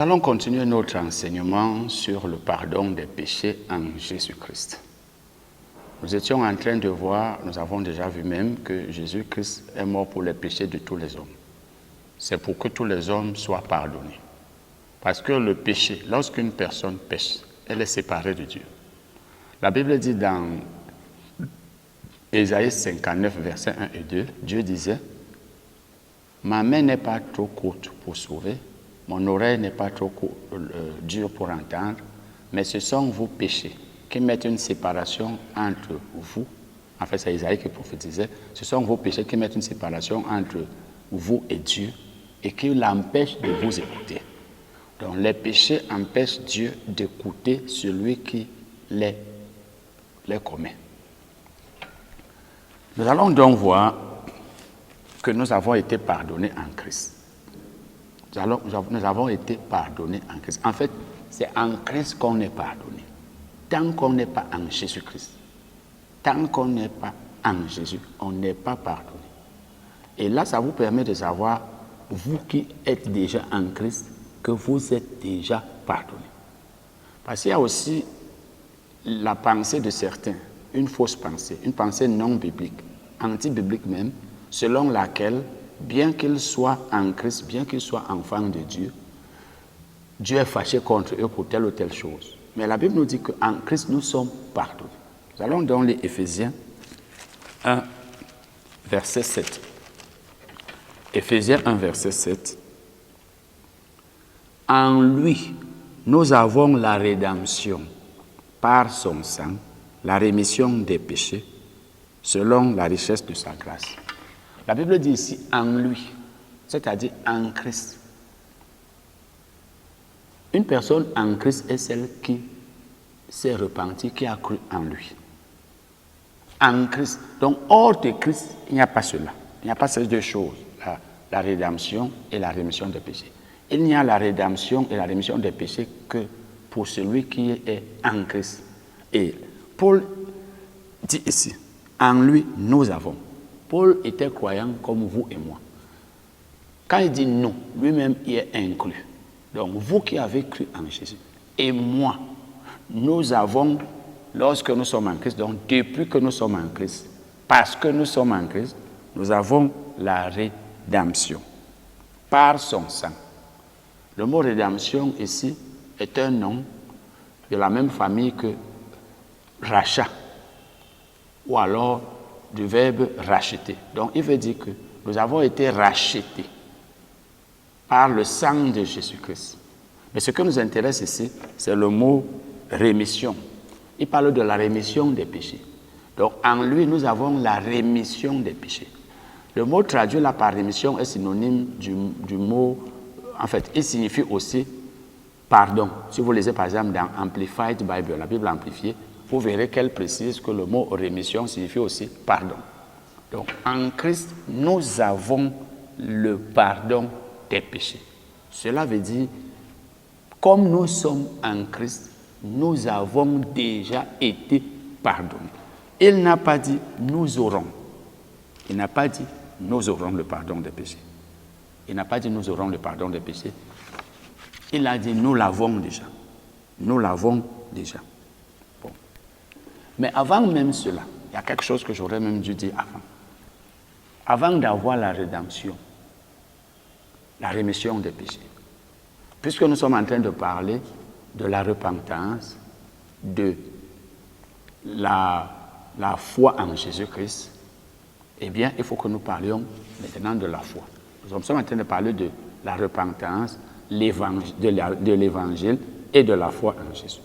Nous allons continuer notre enseignement sur le pardon des péchés en Jésus-Christ. Nous étions en train de voir, nous avons déjà vu même que Jésus-Christ est mort pour les péchés de tous les hommes. C'est pour que tous les hommes soient pardonnés. Parce que le péché, lorsqu'une personne pêche, elle est séparée de Dieu. La Bible dit dans Ésaïe 59, versets 1 et 2, Dieu disait « Ma main n'est pas trop courte pour sauver, mon oreille n'est pas trop dure pour entendre, mais ce sont vos péchés qui mettent une séparation entre vous. » En fait, c'est Isaïe qui prophétisait. Ce sont vos péchés qui mettent une séparation entre vous et Dieu et qui l'empêchent de vous écouter. Donc, les péchés empêchent Dieu d'écouter celui qui les commet. Nous allons donc voir que nous avons été pardonnés en Christ. Nous avons été pardonnés en Christ. En fait, c'est en Christ qu'on est pardonné. Tant qu'on n'est pas en Jésus-Christ, tant qu'on n'est pas en Jésus, on n'est pas pardonné. Et là, ça vous permet de savoir, vous qui êtes déjà en Christ, que vous êtes déjà pardonné. Parce qu'il y a aussi la pensée de certains, une fausse pensée, une pensée non biblique, anti-biblique même, selon laquelle, bien qu'il soit en Christ, bien qu'il soit enfant de Dieu, Dieu est fâché contre eux pour telle ou telle chose. Mais la Bible nous dit qu'en Christ, nous sommes pardonnés. Nous allons dans les Éphésiens 1, verset 7. Éphésiens 1, verset 7. En lui, nous avons la rédemption par son sang, la rémission des péchés, selon la richesse de sa grâce. La Bible dit ici en lui, c'est-à-dire en Christ. Une personne en Christ est celle qui s'est repentie, qui a cru en lui. En Christ. Donc, hors de Christ, il n'y a pas cela. Il n'y a pas ces deux choses, la rédemption et la rémission des péchés. Il n'y a la rédemption et la rémission des péchés que pour celui qui est en Christ. Et Paul dit ici, en lui, nous avons. Paul était croyant comme vous et moi. Quand il dit nous, lui-même, il est inclus. Donc, vous qui avez cru en Jésus, et moi, nous avons, lorsque nous sommes en Christ, donc depuis que nous sommes en Christ, parce que nous sommes en Christ, nous avons la rédemption par son sang. Le mot rédemption ici est un nom de la même famille que rachat, ou alors du verbe racheter. Donc, il veut dire que nous avons été rachetés par le sang de Jésus-Christ. Mais ce qui nous intéresse ici, c'est le mot rémission. Il parle de la rémission des péchés. Donc, en lui, nous avons la rémission des péchés. Le mot traduit là par rémission est synonyme du mot, en fait, il signifie aussi pardon. Si vous lisez par exemple dans Amplified Bible, la Bible amplifiée, vous verrez qu'elle précise que le mot rémission signifie aussi pardon. Donc, en Christ, nous avons le pardon des péchés. Cela veut dire, comme nous sommes en Christ, nous avons déjà été pardonnés. Il n'a pas dit nous aurons. Il n'a pas dit nous aurons le pardon des péchés. Il n'a pas dit nous aurons le pardon des péchés. Il a dit nous l'avons déjà. Nous l'avons déjà. Bon. Mais avant même cela, il y a quelque chose que j'aurais même dû dire avant. Avant d'avoir la rédemption, la rémission des péchés, puisque nous sommes en train de parler de la repentance, de la foi en Jésus-Christ, eh bien, il faut que nous parlions maintenant de la foi. Nous sommes en train de parler de la repentance, de l'évangile et de la foi en Jésus.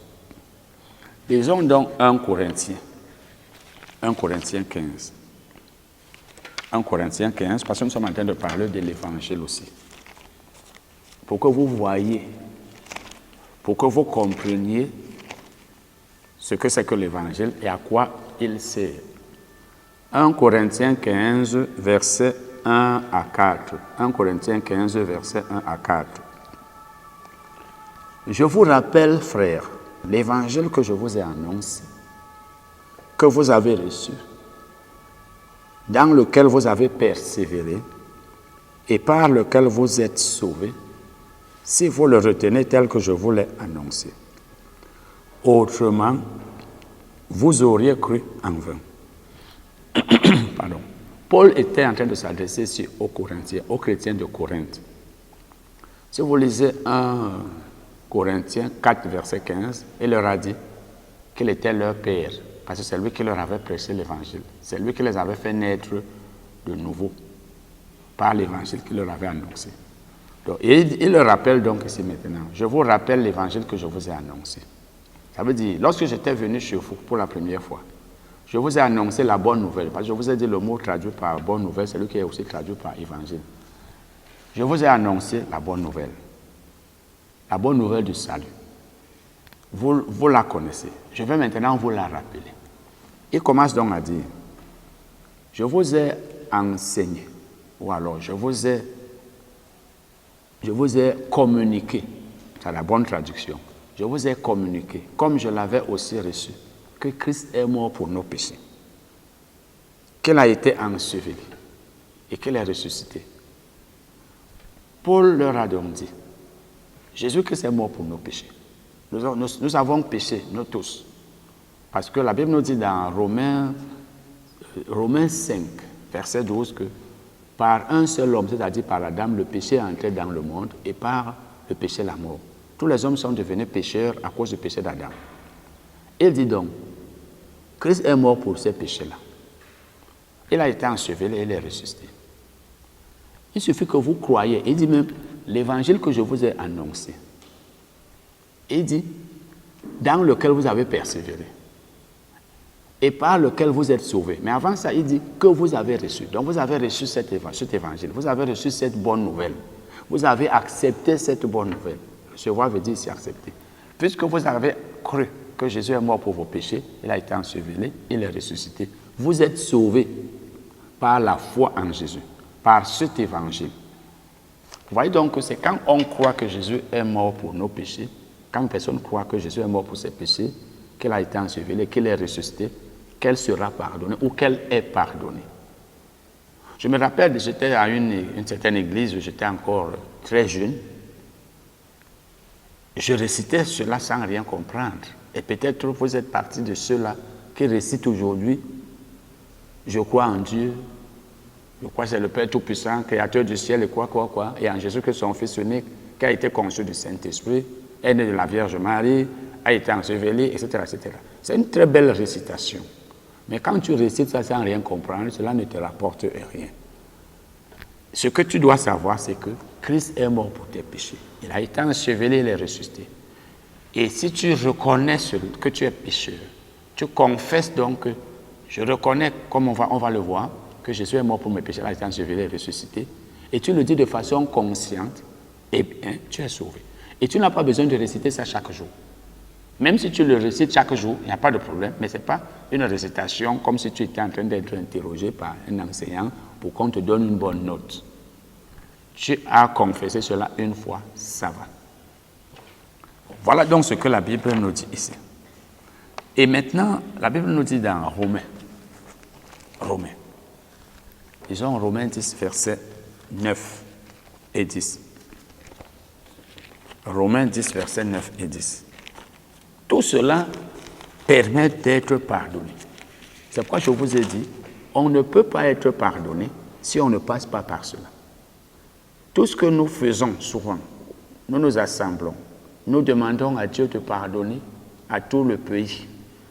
Lisons donc 1 Corinthiens 15. 1 Corinthiens 15, parce que nous sommes en train de parler de l'évangile aussi. Pour que vous voyez, pour que vous compreniez ce que c'est que l'évangile et à quoi il sert. 1 Corinthiens 15, versets 1 à 4. 1 Corinthiens 15, versets 1 à 4. Je vous rappelle, frères, l'évangile que je vous ai annoncé, que vous avez reçu, dans lequel vous avez persévéré et par lequel vous êtes sauvés, si vous le retenez tel que je vous l'ai annoncé. Autrement, vous auriez cru en vain. Pardon. Paul était en train de s'adresser ici aux Corinthiens, aux chrétiens de Corinthe. Si vous lisez 1 Corinthiens 4, verset 15, il leur a dit qu'il était leur père, parce que c'est lui qui leur avait prêché l'évangile. C'est lui qui les avait fait naître de nouveau par l'évangile qu'il leur avait annoncé. Donc, il leur rappelle donc ici maintenant, je vous rappelle l'évangile que je vous ai annoncé. Ça veut dire, lorsque j'étais venu chez vous pour la première fois, je vous ai annoncé la bonne nouvelle, parce que je vous ai dit le mot traduit par bonne nouvelle, c'est lui qui est aussi traduit par évangile. Je vous ai annoncé la bonne nouvelle du salut. Vous la connaissez. Je vais maintenant vous la rappeler. Il commence donc à dire, je vous ai enseigné, ou alors je vous ai communiqué, c'est la bonne traduction, je vous ai communiqué, comme je l'avais aussi reçu, que Christ est mort pour nos péchés, qu'il a été enseveli et qu'il est ressuscité. Paul leur a donc dit, Jésus-Christ est mort pour nos péchés. Nous avons péché, nous tous. Parce que la Bible nous dit dans Romains 5, verset 12, que par un seul homme, c'est-à-dire par Adam, le péché est entré dans le monde et par le péché, la mort. Tous les hommes sont devenus pécheurs à cause du péché d'Adam. Il dit donc, Christ est mort pour ces péchés-là. Il a été enseveli et il est ressuscité. Il suffit que vous croyez. Il dit même, l'évangile que je vous ai annoncé, il dit, dans lequel vous avez persévéré et par lequel vous êtes sauvés. Mais avant ça, il dit que vous avez reçu. Donc vous avez reçu cet évangile, vous avez reçu cette bonne nouvelle. Vous avez accepté cette bonne nouvelle. Recevoir veut dire ici accepter. Puisque vous avez cru que Jésus est mort pour vos péchés, il a été enseveli, il est ressuscité. Vous êtes sauvés par la foi en Jésus, par cet évangile. Vous voyez donc que c'est quand on croit que Jésus est mort pour nos péchés, quand une personne croit que Jésus est mort pour ses péchés, qu'il a été enseveli, qu'il est ressuscité, qu'elle sera pardonnée ou qu'elle est pardonnée. Je me rappelle, j'étais à une certaine église où j'étais encore très jeune. Je récitais cela sans rien comprendre. Et peut-être vous êtes partie de ceux-là qui récitent aujourd'hui. Je crois en Dieu. Je crois que c'est le Père Tout-Puissant, Créateur du ciel et quoi. Et en Jésus-Christ, son Fils unique, qui a été conçu du Saint-Esprit, est né de la Vierge Marie, a été enseveli, etc., etc. C'est une très belle récitation. Mais quand tu récites ça sans rien comprendre, cela ne te rapporte rien. Ce que tu dois savoir, c'est que Christ est mort pour tes péchés. Il a été enseveli, il est ressuscité. Et si tu reconnais que tu es pécheur, tu confesses donc que je reconnais, comme on va le voir, que Jésus est mort pour mes péchés, il a été enseveli, il est ressuscité. Et tu le dis de façon consciente, eh bien, tu es sauvé. Et tu n'as pas besoin de réciter ça chaque jour. Même si tu le récites chaque jour, il n'y a pas de problème, mais ce n'est pas une récitation comme si tu étais en train d'être interrogé par un enseignant pour qu'on te donne une bonne note. Tu as confessé cela une fois, ça va. Voilà donc ce que la Bible nous dit ici. Et maintenant, la Bible nous dit dans Romains. Disons Romains 10, versets 9 et 10. Romains 10, versets 9 et 10. Tout cela permet d'être pardonné. C'est pourquoi je vous ai dit, on ne peut pas être pardonné si on ne passe pas par cela. Tout ce que nous faisons souvent, nous nous assemblons, nous demandons à Dieu de pardonner à tout le pays,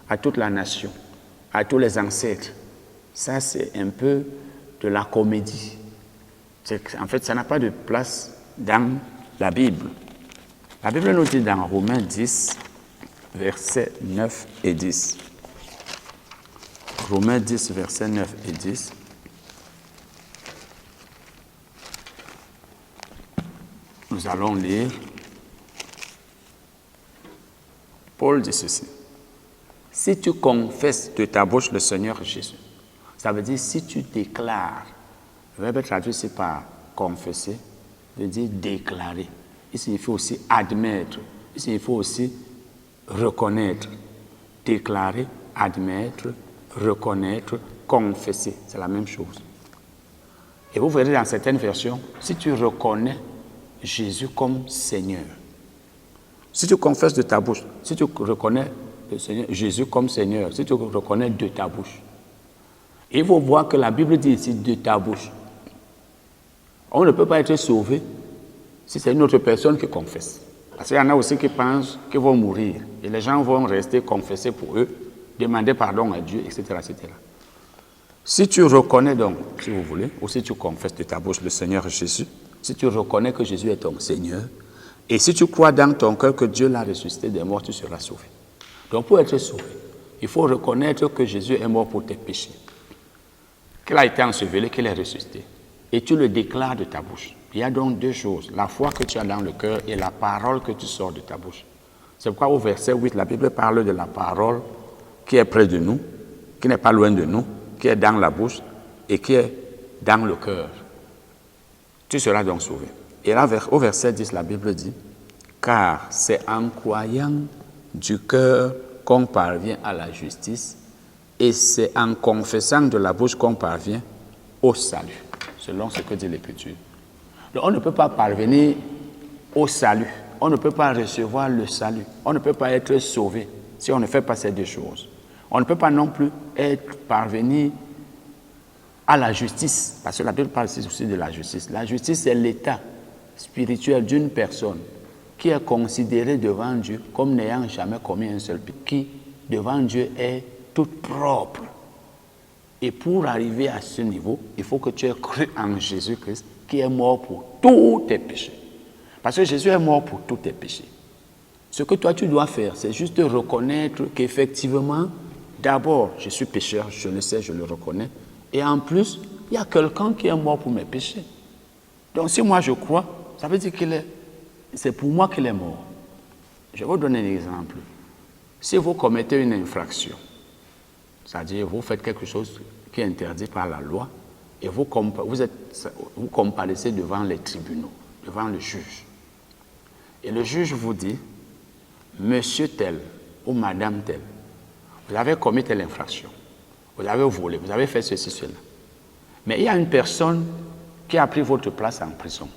à toute la nation, à tous les ancêtres. Ça, c'est un peu de la comédie. En fait, ça n'a pas de place dans la Bible. La Bible nous dit dans Romains 10, versets 9 et 10. Romains 10, versets 9 et 10. Nous allons lire. Paul dit ceci. Si tu confesses de ta bouche le Seigneur Jésus, ça veut dire si tu déclares, le verbe traduit ici par confesser, veut dire déclarer. Il signifie aussi admettre, il signifie aussi reconnaître. Déclarer, admettre, reconnaître, confesser, c'est la même chose. Et vous verrez dans certaines versions, si tu reconnais Jésus comme Seigneur. Si tu confesses de ta bouche, si tu reconnais le Seigneur, Jésus comme Seigneur, si tu reconnais de ta bouche, il faut voir que la Bible dit ici de ta bouche. On ne peut pas être sauvé si c'est une autre personne qui confesse. Parce qu'il y en a aussi qui pensent qu'ils vont mourir et les gens vont rester confesser pour eux, demander pardon à Dieu, etc., etc. Si tu reconnais donc, si vous voulez, ou si tu confesses de ta bouche le Seigneur Jésus, si tu reconnais que Jésus est ton Seigneur, et si tu crois dans ton cœur que Dieu l'a ressuscité des morts, tu seras sauvé. Donc pour être sauvé, il faut reconnaître que Jésus est mort pour tes péchés, qu'il a été enseveli, qu'il est ressuscité. Et tu le déclares de ta bouche. Il y a donc deux choses, la foi que tu as dans le cœur et la parole que tu sors de ta bouche. C'est pourquoi au verset 8, la Bible parle de la parole qui est près de nous, qui n'est pas loin de nous, qui est dans la bouche et qui est dans le cœur. Tu seras donc sauvé. Et là, au verset 10, la Bible dit, « Car c'est en croyant du cœur qu'on parvient à la justice et c'est en confessant de la bouche qu'on parvient au salut. » Selon ce que dit l'Écriture. Donc, on ne peut pas parvenir au salut. On ne peut pas recevoir le salut. On ne peut pas être sauvé si on ne fait pas ces deux choses. On ne peut pas non plus parvenir à la justice. Parce que la Bible parle aussi de la justice. La justice, c'est l'état spirituel d'une personne qui est considérée devant Dieu comme n'ayant jamais commis un seul péché, qui devant Dieu est toute propre. Et pour arriver à ce niveau, il faut que tu aies cru en Jésus-Christ qui est mort pour tous tes péchés. Parce que Jésus est mort pour tous tes péchés. Ce que toi tu dois faire, c'est juste reconnaître qu'effectivement, d'abord, je suis pécheur, je le sais, je le reconnais. Et en plus, il y a quelqu'un qui est mort pour mes péchés. Donc si moi je crois, ça veut dire c'est pour moi qu'il est mort. Je vais vous donner un exemple. Si vous commettez une infraction, c'est-à-dire vous faites quelque chose qui est interdit par la loi, et vous comparaissez devant les tribunaux, devant le juge. Et le juge vous dit, monsieur tel ou madame tel, vous avez commis telle infraction, vous avez volé, vous avez fait ceci, cela. Mais il y a une personne qui a pris votre place en prison.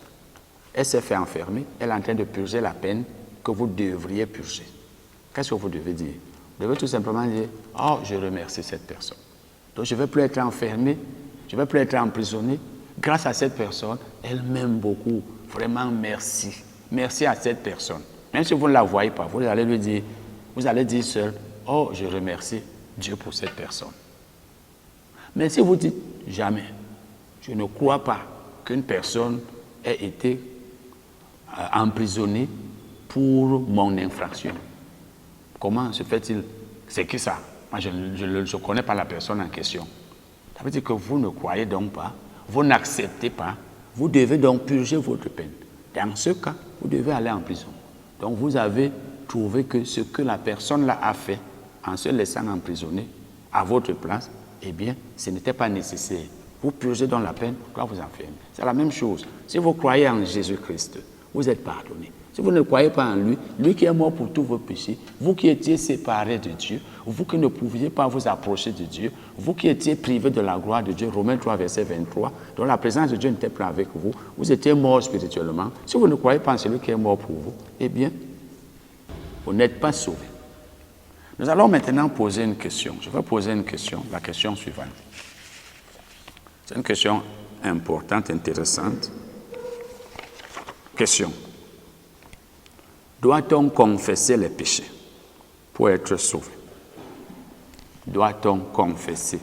Elle s'est fait enfermer, elle est en train de purger la peine que vous devriez purger. Qu'est-ce que vous devez dire? Vous devez tout simplement dire, oh, je remercie cette personne. Donc je ne vais plus être enfermé, je ne vais plus être emprisonné. Grâce à cette personne, elle m'aime beaucoup. Vraiment, merci. Merci à cette personne. Même si vous ne la voyez pas, vous allez dire seul, oh, je remercie Dieu pour cette personne. Mais si vous dites, jamais, je ne crois pas qu'une personne ait été emprisonnée pour mon infraction. Comment se fait-il? C'est qui ça? Moi, je ne connais pas la personne en question. Ça veut dire que vous ne croyez donc pas, vous n'acceptez pas, vous devez donc purger votre peine. Dans ce cas, vous devez aller en prison. Donc vous avez trouvé que ce que la personne-là a fait en se laissant emprisonner à votre place, eh bien, ce n'était pas nécessaire. Vous purgez donc la peine, pourquoi vous enfermez? C'est la même chose. Si vous croyez en Jésus-Christ, vous êtes pardonné. Si vous ne croyez pas en lui, lui qui est mort pour tous vos péchés, vous qui étiez séparés de Dieu, vous qui ne pouviez pas vous approcher de Dieu, vous qui étiez privés de la gloire de Dieu, Romains 3, verset 23, dont la présence de Dieu n'était plus avec vous, vous étiez morts spirituellement. Si vous ne croyez pas en celui qui est mort pour vous, eh bien, vous n'êtes pas sauvés. Nous allons maintenant poser une question. Je vais poser une question, la question suivante. C'est une question importante, intéressante. Question. Doit-on confesser les péchés pour être sauvé? Doit-on confesser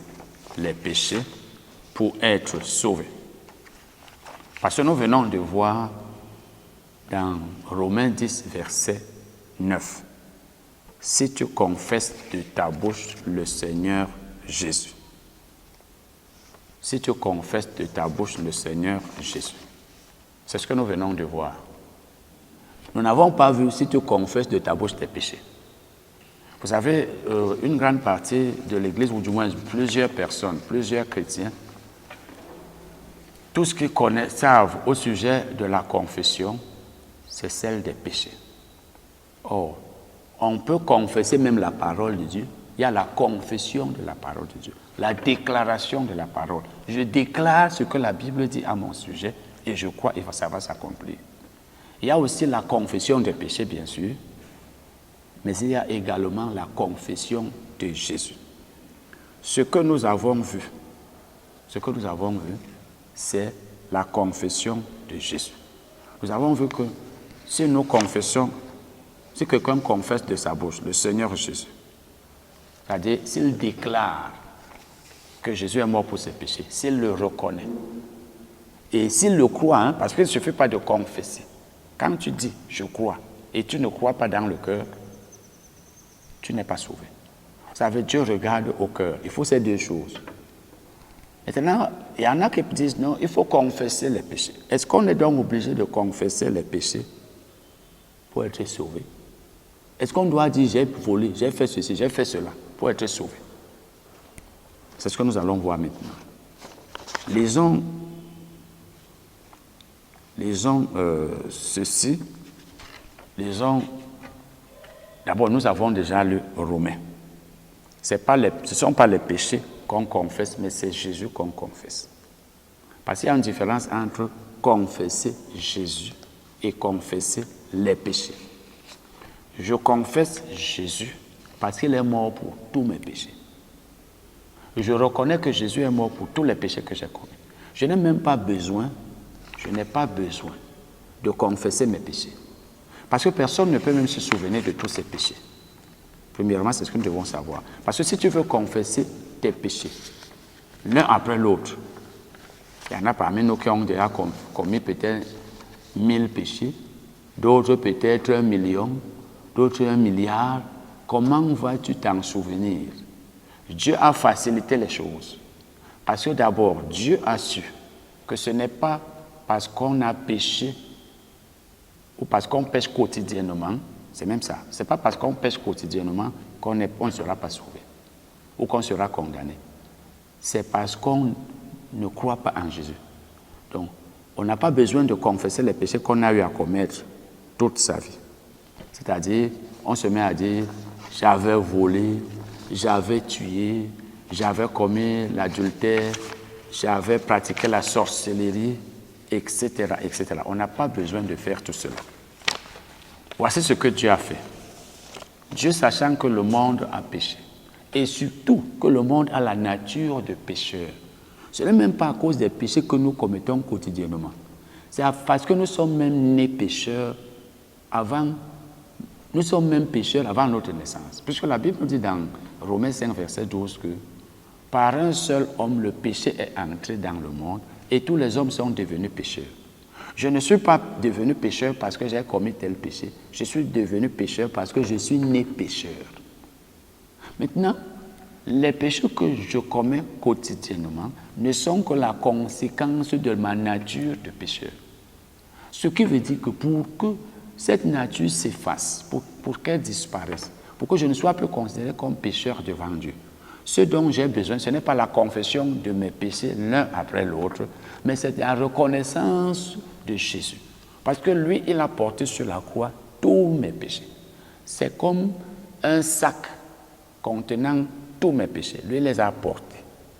les péchés pour être sauvé? Parce que nous venons de voir dans Romains 10, verset 9. Si tu confesses de ta bouche le Seigneur Jésus. Si tu confesses de ta bouche le Seigneur Jésus. C'est ce que nous venons de voir. Nous n'avons pas vu si tu confesses de ta bouche tes péchés. Vous savez, une grande partie de l'Église, ou du moins plusieurs personnes, plusieurs chrétiens, tout ce qu'ils savent au sujet de la confession, c'est celle des péchés. Or, on peut confesser même la parole de Dieu. Il y a la confession de la parole de Dieu, la déclaration de la parole. Je déclare ce que la Bible dit à mon sujet et je crois que ça va s'accomplir. Il y a aussi la confession des péchés, bien sûr, mais il y a également la confession de Jésus. Ce que nous avons vu, c'est la confession de Jésus. Nous avons vu que si nous confessons, si quelqu'un confesse de sa bouche le Seigneur Jésus, c'est-à-dire s'il déclare que Jésus est mort pour ses péchés, s'il le reconnaît, et s'il le croit, parce qu'il ne suffit pas de confesser. Quand tu dis « je crois » et tu ne crois pas dans le cœur, tu n'es pas sauvé. Ça veut dire Dieu regarde au cœur. Il faut ces deux choses. Maintenant, il y en a qui disent non, il faut confesser les péchés. Est-ce qu'on est donc obligé de confesser les péchés pour être sauvé? Est-ce qu'on doit dire j'ai volé, j'ai fait ceci, j'ai fait cela pour être sauvé? C'est ce que nous allons voir maintenant. Lisons ceci. D'abord, nous avons déjà lu Romains. Ce ne sont pas les péchés qu'on confesse, mais c'est Jésus qu'on confesse. Parce qu'il y a une différence entre confesser Jésus et confesser les péchés. Je confesse Jésus parce qu'il est mort pour tous mes péchés. Je reconnais que Jésus est mort pour tous les péchés que j'ai commis. Je n'ai pas besoin de confesser mes péchés. Parce que personne ne peut même se souvenir de tous ces péchés. Premièrement, c'est ce que nous devons savoir. Parce que si tu veux confesser tes péchés, l'un après l'autre, il y en a parmi nous qui ont déjà commis peut-être 1000 péchés, d'autres peut-être 1 million, d'autres 1 milliard. Comment vas-tu t'en souvenir? Dieu a facilité les choses. Parce que d'abord, Dieu a su que ce n'est pas parce qu'on a péché ou parce qu'on pêche quotidiennement, c'est même ça. Ce n'est pas parce qu'on pêche quotidiennement qu'on ne sera pas sauvé ou qu'on sera condamné. C'est parce qu'on ne croit pas en Jésus. Donc, on n'a pas besoin de confesser les péchés qu'on a eu à commettre toute sa vie. C'est-à-dire, on se met à dire, j'avais volé, j'avais tué, j'avais commis l'adultère, j'avais pratiqué la sorcellerie, etc., etc. On n'a pas besoin de faire tout cela. Voici ce que Dieu a fait. Dieu, sachant que le monde a péché, et surtout que le monde a la nature de pécheur, ce n'est même pas à cause des péchés que nous commettons quotidiennement. C'est parce que nous sommes même nés pécheurs avant notre naissance. Puisque la Bible nous dit dans Romains 5, verset 12 que par un seul homme, le péché est entré dans le monde et tous les hommes sont devenus pécheurs. Je ne suis pas devenu pécheur parce que j'ai commis tel péché. Je suis devenu pécheur parce que je suis né pécheur. Maintenant, les péchés que je commets quotidiennement ne sont que la conséquence de ma nature de pécheur. Ce qui veut dire que pour que cette nature s'efface, pour qu'elle disparaisse, pour que je ne sois plus considéré comme pécheur devant Dieu, ce dont j'ai besoin, ce n'est pas la confession de mes péchés l'un après l'autre, mais c'est la reconnaissance de Jésus. Parce que lui, il a porté sur la croix tous mes péchés. C'est comme un sac contenant tous mes péchés. Lui, il les a portés.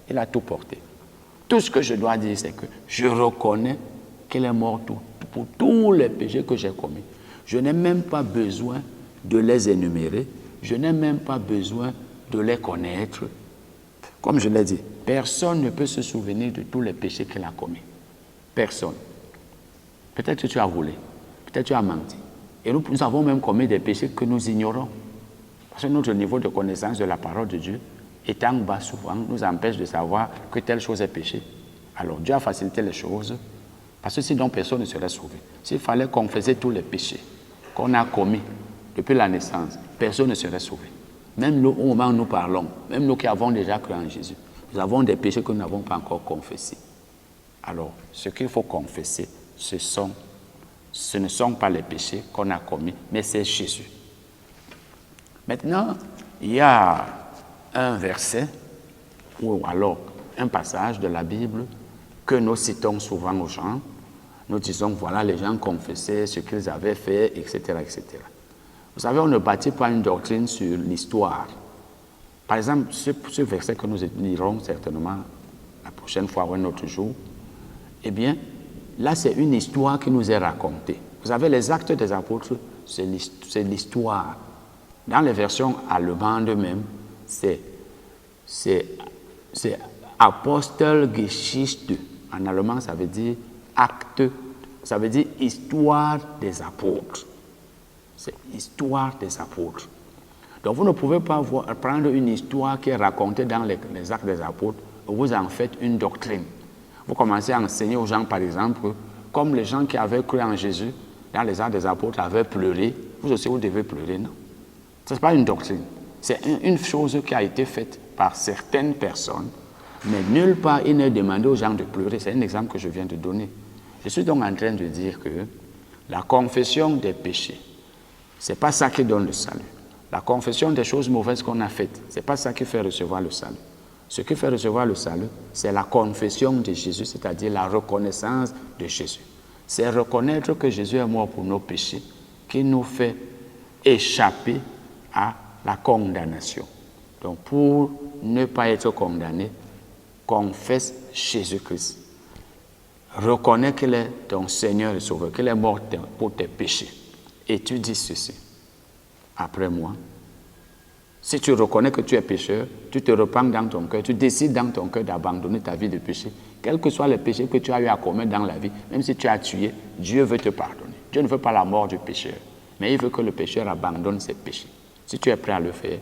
Il a tout porté. Tout ce que je dois dire, c'est que je reconnais qu'il est mort pour tous les péchés que j'ai commis. Je n'ai même pas besoin de les énumérer. Je n'ai même pas besoin de les connaître. Comme je l'ai dit, personne ne peut se souvenir de tous les péchés qu'il a commis. Personne. Peut-être que tu as volé, peut-être que tu as menti. Et nous avons même commis des péchés que nous ignorons. Parce que notre niveau de connaissance de la parole de Dieu, étant bas souvent, nous empêche de savoir que telle chose est péché. Alors Dieu a facilité les choses, parce que sinon personne ne serait sauvé. S'il fallait confesser tous les péchés qu'on a commis depuis la naissance, personne ne serait sauvé. Même nous, au moment où nous parlons, même nous qui avons déjà cru en Jésus, nous avons des péchés que nous n'avons pas encore confessés. Alors, ce qu'il faut confesser, ce ne sont pas les péchés qu'on a commis, mais c'est Jésus. Maintenant, il y a un verset, ou alors un passage de la Bible que nous citons souvent aux gens. Nous disons, voilà, les gens confessaient ce qu'ils avaient fait, etc., etc. Vous savez, on ne bâtit pas une doctrine sur l'histoire. Par exemple, ce verset que nous lirons certainement la prochaine fois ou un autre jour, eh bien, là, c'est une histoire qui nous est racontée. Vous savez, les actes des apôtres, c'est l'histoire. Dans les versions allemandes même, c'est Apostelgeschichte. En allemand, ça veut dire acte, ça veut dire histoire des apôtres. C'est histoire des apôtres. Donc vous ne pouvez pas prendre une histoire qui est racontée dans les actes des apôtres et vous en faites une doctrine. Vous commencez à enseigner aux gens, par exemple, comme les gens qui avaient cru en Jésus, dans les actes des apôtres, avaient pleuré, vous aussi vous devez pleurer, non? Ce n'est pas une doctrine. C'est une chose qui a été faite par certaines personnes, mais nulle part il n'est demandé aux gens de pleurer. C'est un exemple que je viens de donner. Je suis donc en train de dire que la confession des péchés, ce n'est pas ça qui donne le salut. La confession des choses mauvaises qu'on a faites, ce n'est pas ça qui fait recevoir le salut. Ce qui fait recevoir le salut, c'est la confession de Jésus, c'est-à-dire la reconnaissance de Jésus. C'est reconnaître que Jésus est mort pour nos péchés, qui nous fait échapper à la condamnation. Donc, pour ne pas être condamné, confesse Jésus-Christ. Reconnais qu'il est ton Seigneur et Sauveur, qu'il est mort pour tes péchés. Et tu dis ceci, après moi. Si tu reconnais que tu es pécheur, tu te repens dans ton cœur, tu décides dans ton cœur d'abandonner ta vie de péché, quels que soient les péchés que tu as eu à commettre dans la vie, même si tu as tué, Dieu veut te pardonner. Dieu ne veut pas la mort du pécheur, mais il veut que le pécheur abandonne ses péchés. Si tu es prêt à le faire,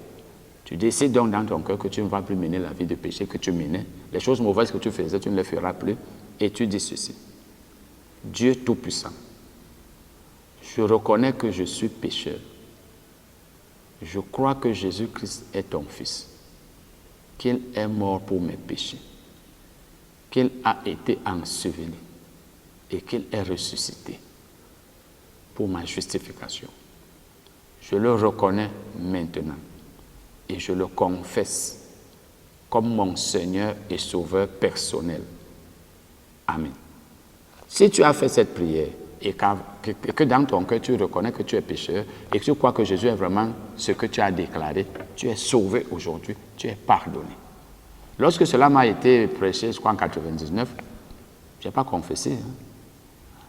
tu décides donc dans ton cœur que tu ne vas plus mener la vie de péché que tu menais. Les choses mauvaises que tu faisais, tu ne les feras plus. Et tu dis ceci. Dieu Tout-Puissant, je reconnais que je suis pécheur. Je crois que Jésus-Christ est ton Fils, qu'il est mort pour mes péchés, qu'il a été enseveli et qu'il est ressuscité pour ma justification. Je le reconnais maintenant et je le confesse comme mon Seigneur et Sauveur personnel. Amen. Si tu as fait cette prière et que dans ton cœur tu reconnais que tu es pécheur et que tu crois que Jésus est vraiment ce que tu as déclaré, tu es sauvé aujourd'hui, tu es pardonné. Lorsque cela m'a été prêché, je crois en 99, je n'ai pas confessé.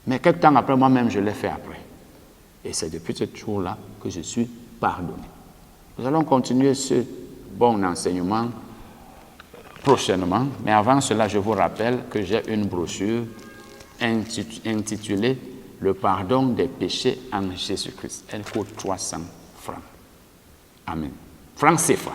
Mais quelques temps après, moi-même, je l'ai fait après. Et c'est depuis ce jour-là que je suis pardonné. Nous allons continuer ce bon enseignement prochainement, mais avant cela, je vous rappelle que j'ai une brochure intitulée « Le pardon des péchés en Jésus-Christ ». Elle coûte 300 francs. Amen. Francs CFA.